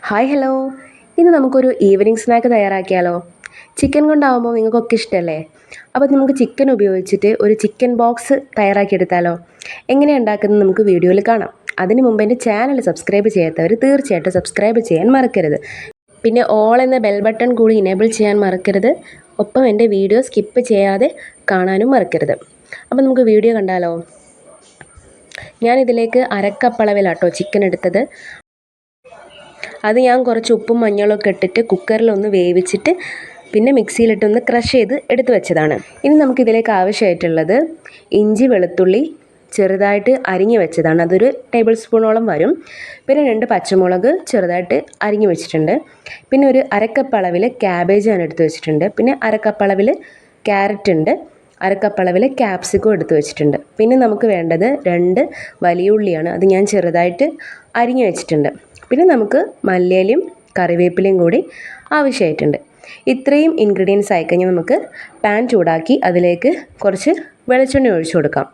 Hi hello. ഇന്ന് നമുക്കൊരു evening snack തയ്യാറാക്കിയാലോ? Chicken കൊണ്ടാവുമ്പോൾ നിങ്ങൾക്കൊക്കെ ഇഷ്ടമല്ലേ? അപ്പോൾ നമുക്ക് ചിക്കൻ ഉപയോഗിച്ചിട്ട് ഒരു ചിക്കൻ ബോക്സ് തയ്യാറാക്കിയെടുത്താലോ? എങ്ങനെയാണ് ഉണ്ടാക്കുന്നത് നമുക്ക് വീഡിയോയിൽ കാണാം. അതിന് മുമ്പ് എൻ്റെ ചാനൽ സബ്സ്ക്രൈബ് ചെയ്യാത്തവർ തീർച്ചയായിട്ടും സബ്സ്ക്രൈബ് ചെയ്യാൻ മറക്കരുത്. പിന്നെ ഓൾ എന്ന ബെൽ ബട്ടൺ കൂടി ഇനേബിൾ ചെയ്യാൻ മറക്കരുത്. ഒപ്പം എൻ്റെ വീഡിയോ സ്കിപ്പ് ചെയ്യാതെ കാണാനും മറക്കരുത്. അപ്പോൾ നമുക്ക് വീഡിയോ കണ്ടാലോ? ഞാനിതിലേക്ക് അരക്കപ്പളവിലാട്ടോ ചിക്കൻ എടുത്തത്. അത് ഞാൻ കുറച്ച് ഉപ്പും മഞ്ഞളൊക്കെ ഇട്ടിട്ട് കുക്കറിലൊന്ന് വേവിച്ചിട്ട് പിന്നെ മിക്സിയിലിട്ടൊന്ന് ക്രഷ് ചെയ്ത് എടുത്തു വെച്ചതാണ്. ഇനി നമുക്കിതിലേക്ക് ആവശ്യമായിട്ടുള്ളത് ഇഞ്ചി വെളുത്തുള്ളി ചെറുതായിട്ട് അരിഞ്ഞു വെച്ചതാണ്. അതൊരു ടേബിൾ സ്പൂണോളം വരും. പിന്നെ 2 പച്ചമുളക് ചെറുതായിട്ട് അരിഞ്ഞു വെച്ചിട്ടുണ്ട്. പിന്നെ ഒരു അരക്കപ്പളവിൽ ക്യാബേജ് ഞാൻ എടുത്ത് വെച്ചിട്ടുണ്ട്. പിന്നെ അരക്കപ്പളവിൽ ക്യാരറ്റ് ഉണ്ട്. അരക്കപ്പളവിൽ ക്യാപ്സിക്കം എടുത്ത് വെച്ചിട്ടുണ്ട്. പിന്നെ നമുക്ക് വേണ്ടത് 2 വലിയ ഉള്ളിയാണ്. അത് ഞാൻ ചെറുതായിട്ട് അരിഞ്ഞു വെച്ചിട്ടുണ്ട്. പിന്നെ നമുക്ക് മല്ലിയിലയും കറിവേപ്പിലയും കൂടി ആവശ്യമായിട്ടുണ്ട്. ഇത്രയും ഇൻഗ്രീഡിയൻസ് ആയിക്കഴിഞ്ഞാൽ നമുക്ക് പാൻ ചൂടാക്കി അതിലേക്ക് കുറച്ച് വെളിച്ചെണ്ണ ഒഴിച്ചു കൊടുക്കാം.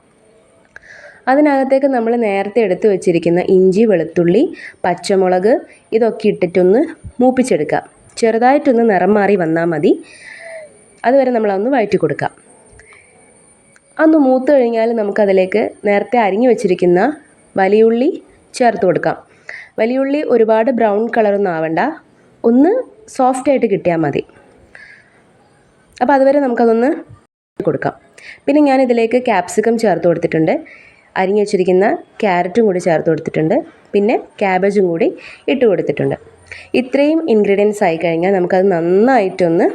അതിനകത്തേക്ക് നമ്മൾ നേരത്തെ എടുത്തു വെച്ചിരിക്കുന്ന ഇഞ്ചി വെളുത്തുള്ളി പച്ചമുളക് ഇതൊക്കെ ഇട്ടിട്ടൊന്ന് മൂപ്പിച്ചെടുക്കാം. ചെറുതായിട്ടൊന്ന് നിറം മാറി വന്നാൽ മതി. അതുവരെ നമ്മളതൊന്ന് വഴറ്റി കൊടുക്കാം. അതൊന്ന് മൂത്ത് കഴിഞ്ഞാൽ നമുക്കതിലേക്ക് നേരത്തെ അരിഞ്ഞു വെച്ചിരിക്കുന്ന വലിയുള്ളി ചേർത്ത് കൊടുക്കാം. വലിയുള്ളി ഒരുപാട് ബ്രൗൺ കളറൊന്നും ആവണ്ട, ഒന്ന് സോഫ്റ്റായിട്ട് കിട്ടിയാൽ മതി. അപ്പോൾ അതുവരെ നമുക്കതൊന്ന് കൊടുക്കാം. പിന്നെ ഞാനിതിലേക്ക് ക്യാപ്സിക്കം ചേർത്ത് കൊടുത്തിട്ടുണ്ട്. അരിഞ്ഞു വെച്ചിരിക്കുന്ന ക്യാരറ്റും കൂടി ചേർത്ത് കൊടുത്തിട്ടുണ്ട്. പിന്നെ ക്യാബേജും കൂടി ഇട്ട് കൊടുത്തിട്ടുണ്ട്. ഇത്രയും ഇൻഗ്രീഡിയൻസ് ആയി കഴിഞ്ഞാൽ നമുക്കത് നന്നായിട്ടൊന്ന്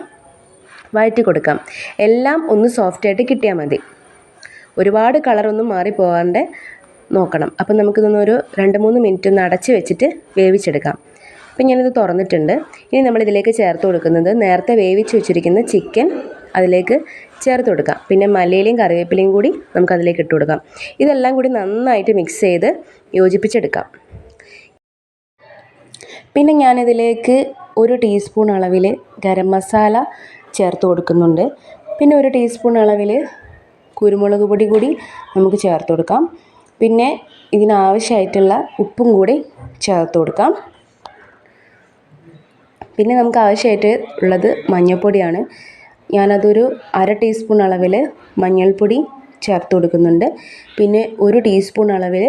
വഴറ്റി കൊടുക്കാം. എല്ലാം ഒന്ന് സോഫ്റ്റായിട്ട് കിട്ടിയാൽ മതി. ഒരുപാട് കളറൊന്നും മാറിപ്പോകാണ്ട് നോക്കണം. അപ്പം നമുക്കിതൊന്ന് ഒരു 2-3 മിനിറ്റ് ഒന്ന് അടച്ച് വെച്ചിട്ട് വേവിച്ചെടുക്കാം. അപ്പം ഞാനിത് തുറന്നിട്ടുണ്ട്. ഇനി നമ്മളിതിലേക്ക് ചേർത്ത് കൊടുക്കുന്നത് നേരത്തെ വേവിച്ച് വെച്ചിരിക്കുന്ന ചിക്കൻ അതിലേക്ക് ചേർത്ത് കൊടുക്കാം. പിന്നെ മല്ലിയിലയും കറിവേപ്പിലയും കൂടി നമുക്കതിലേക്ക് ഇട്ട് കൊടുക്കാം. ഇതെല്ലാം കൂടി നന്നായിട്ട് മിക്സ് ചെയ്ത് യോജിപ്പിച്ചെടുക്കാം. പിന്നെ ഞാനിതിലേക്ക് 1 ടീസ്പൂൺ അളവിൽ ഗരം മസാല ചേർത്ത് കൊടുക്കുന്നുണ്ട്. പിന്നെ 1 ടീസ്പൂൺ അളവിൽ കുരുമുളക് പൊടി കൂടി നമുക്ക് ചേർത്ത് കൊടുക്കാം. പിന്നെ ഇതിനാവശ്യമായിട്ടുള്ള ഉപ്പും കൂടി ചേർത്ത് കൊടുക്കാം. പിന്നെ നമുക്ക് ആവശ്യമായിട്ട് ഉള്ളത് മഞ്ഞൾപ്പൊടിയാണ്. ഞാനതൊരു 1/2 ടീസ്പൂൺ അളവിൽ മഞ്ഞൾപ്പൊടി ചേർത്ത് കൊടുക്കുന്നുണ്ട്. പിന്നെ 1 ടീസ്പൂൺ അളവിൽ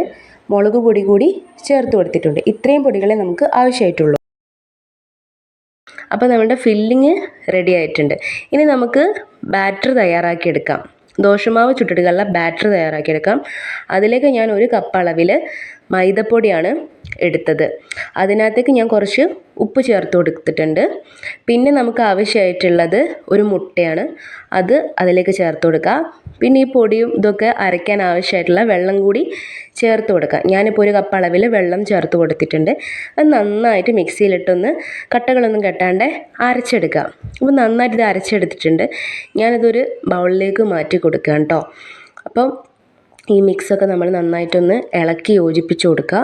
മുളക് പൊടി കൂടി ചേർത്ത് കൊടുത്തിട്ടുണ്ട്. ഇത്രയും പൊടികളെ നമുക്ക് ആവശ്യമായിട്ടുള്ളൂ. അപ്പോൾ നമ്മുടെ ഫില്ലിങ് റെഡി ആയിട്ടുണ്ട്. ഇനി നമുക്ക് ബാറ്റർ തയ്യാറാക്കിയെടുക്കാം. ദോശമാവ് ചുട്ടെടുക്കാനുള്ള ബാറ്റർ തയ്യാറാക്കിയെടുക്കാം. അതിലേക്ക് ഞാൻ 1 കപ്പ് അളവിൽ മൈദപ്പൊടിയാണ് എടുത്തത്. അതിനകത്തേക്ക് ഞാൻ കുറച്ച് ഉപ്പ് ചേർത്ത് കൊടുത്തിട്ടുണ്ട്. പിന്നെ നമുക്ക് ആവശ്യമായിട്ടുള്ളത് 1 മുട്ടയാണ്. അത് അതിലേക്ക് ചേർത്ത് കൊടുക്കുക. പിന്നെ ഈ പൊടിയും ഇതൊക്കെ അരയ്ക്കാൻ ആവശ്യമായിട്ടുള്ള വെള്ളം കൂടി ചേർത്ത് കൊടുക്കുക. ഞാനിപ്പോൾ 1 കപ്പ് അളവിൽ വെള്ളം ചേർത്ത് കൊടുത്തിട്ടുണ്ട്. അത് നന്നായിട്ട് മിക്സിയിലിട്ടൊന്ന് കട്ടകളൊന്നും കെട്ടാണ്ട് അരച്ചെടുക്കുക. അപ്പോൾ നന്നായിട്ട് ഇത് അരച്ചെടുത്തിട്ടുണ്ട്. ഞാനിതൊരു ബൗളിലേക്ക് മാറ്റി കൊടുക്കുകയാണ് കേട്ടോ. അപ്പം ഈ മിക്സൊക്കെ നമ്മൾ നന്നായിട്ടൊന്ന് ഇളക്കി യോജിപ്പിച്ച് കൊടുക്കുക.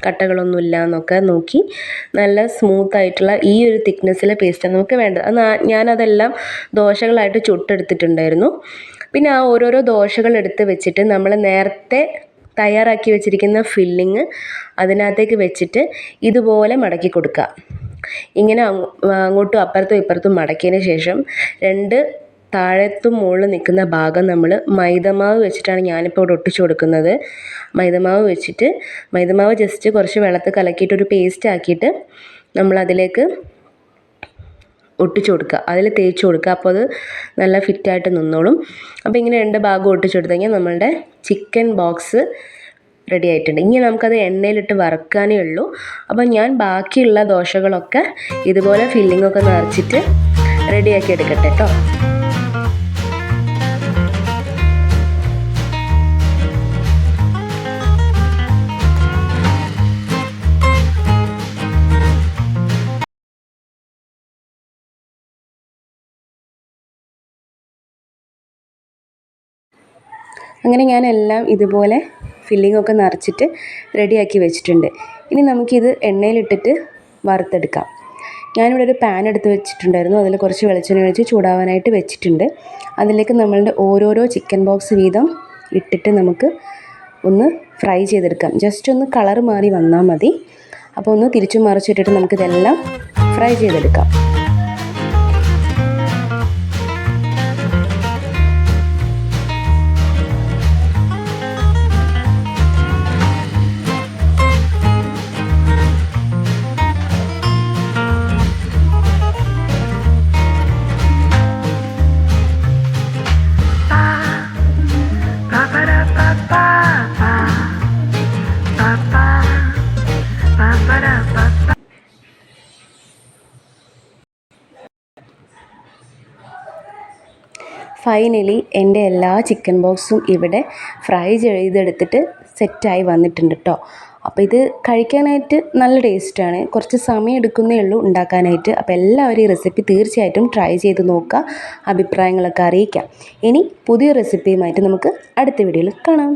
കട്ടകളൊന്നും ഇല്ല എന്നൊക്കെ നോക്കി നല്ല സ്മൂത്തായിട്ടുള്ള ഈ ഒരു തിക്നെസ്സിലെ പേസ്റ്റാണ് നമുക്ക് വേണ്ടത്. ഞാനതെല്ലാം ദോശകളായിട്ട് ചുട്ടെടുത്തിട്ടുണ്ടായിരുന്നു. പിന്നെ ആ ഓരോരോ ദോശകൾ എടുത്ത് വെച്ചിട്ട് നമ്മൾ നേരത്തെ തയ്യാറാക്കി വെച്ചിരിക്കുന്ന ഫില്ലിങ് അതിനകത്തേക്ക് വെച്ചിട്ട് ഇതുപോലെ മടക്കി കൊടുക്കുക. ഇങ്ങനെ അങ്ങോട്ടും അപ്പുറത്തും ഇപ്പുറത്തും മടക്കിയതിന് ശേഷം 2 താഴത്തും മുകളിൽ നിൽക്കുന്ന ഭാഗം നമ്മൾ മൈദമാവ് വെച്ചിട്ടാണ് ഞാനിപ്പോൾ ഇവിടെ ഒട്ടിച്ചു കൊടുക്കുന്നത്. മൈദമാവ് ജസ്റ്റ് കുറച്ച് വെള്ളത്തിൽ കലക്കിയിട്ട് ഒരു പേസ്റ്റ് ആക്കിയിട്ട് നമ്മളതിലേക്ക് ഒട്ടിച്ചു കൊടുക്കുക. അതിൽ തേച്ച് കൊടുക്കുക. അപ്പോൾ അത് നല്ല ഫിറ്റായിട്ട് നിന്നോളും. അപ്പോൾ ഇങ്ങനെ 2 ഭാഗം ഒട്ടിച്ചു കൊടുത്തു കഴിഞ്ഞാൽ നമ്മളുടെ ചിക്കൻ ബോക്സ് റെഡി ആയിട്ടുണ്ട്. ഇനി നമുക്കത് എണ്ണയിലിട്ട് വറുക്കാനേ ഉള്ളൂ. അപ്പോൾ ഞാൻ ബാക്കിയുള്ള ദോശകളൊക്കെ ഇതുപോലെ ഫില്ലിങ്ങൊക്കെ നിറച്ചിട്ട് റെഡിയാക്കി എടുക്കട്ടെ കേട്ടോ. അങ്ങനെ ഞാൻ എല്ലാം ഇതുപോലെ ഫില്ലിങ്ങൊക്കെ നിറച്ചിട്ട് റെഡിയാക്കി വെച്ചിട്ടുണ്ട്. ഇനി നമുക്കിത് എണ്ണയിലിട്ടിട്ട് വറുത്തെടുക്കാം. ഞാനിവിടെ ഒരു പാൻ എടുത്ത് വെച്ചിട്ടുണ്ടായിരുന്നു. അതിൽ കുറച്ച് വെളിച്ചെണ്ണ ഒഴിച്ച് ചൂടാവാനായിട്ട് വെച്ചിട്ടുണ്ട്. അതിലേക്ക് നമ്മളുടെ ഓരോരോ ചിക്കൻ ബോക്സ് വീതം ഇട്ടിട്ട് നമുക്ക് ഒന്ന് ഫ്രൈ ചെയ്തെടുക്കാം. ജസ്റ്റ് ഒന്ന് കളർ മാറി വന്നാൽ മതി. അപ്പോൾ ഒന്ന് തിരിച്ചും മറിച്ചിട്ടിട്ട് നമുക്കിതെല്ലാം ഫ്രൈ ചെയ്തെടുക്കാം. ഫൈനലി എൻ്റെ എല്ലാ ചിക്കൻ ബോക്സും ഇവിടെ ഫ്രൈ ചെയ്തെടുത്തിട്ട് സെറ്റായി വന്നിട്ടുണ്ട് കേട്ടോ. അപ്പോൾ ഇത് കഴിക്കാനായിട്ട് നല്ല ടേസ്റ്റാണ്. കുറച്ച് സമയം എടുക്കുന്നേ ഉള്ളൂ ഉണ്ടാക്കാനായിട്ട്. അപ്പോൾ എല്ലാവരും ഈ റെസിപ്പി തീർച്ചയായിട്ടും ട്രൈ ചെയ്ത് നോക്കുക, അഭിപ്രായങ്ങളൊക്കെ അറിയിക്കാം. ഇനി പുതിയ റെസിപ്പിയുമായിട്ട് നമുക്ക് അടുത്ത വീഡിയോയിൽ കാണാം.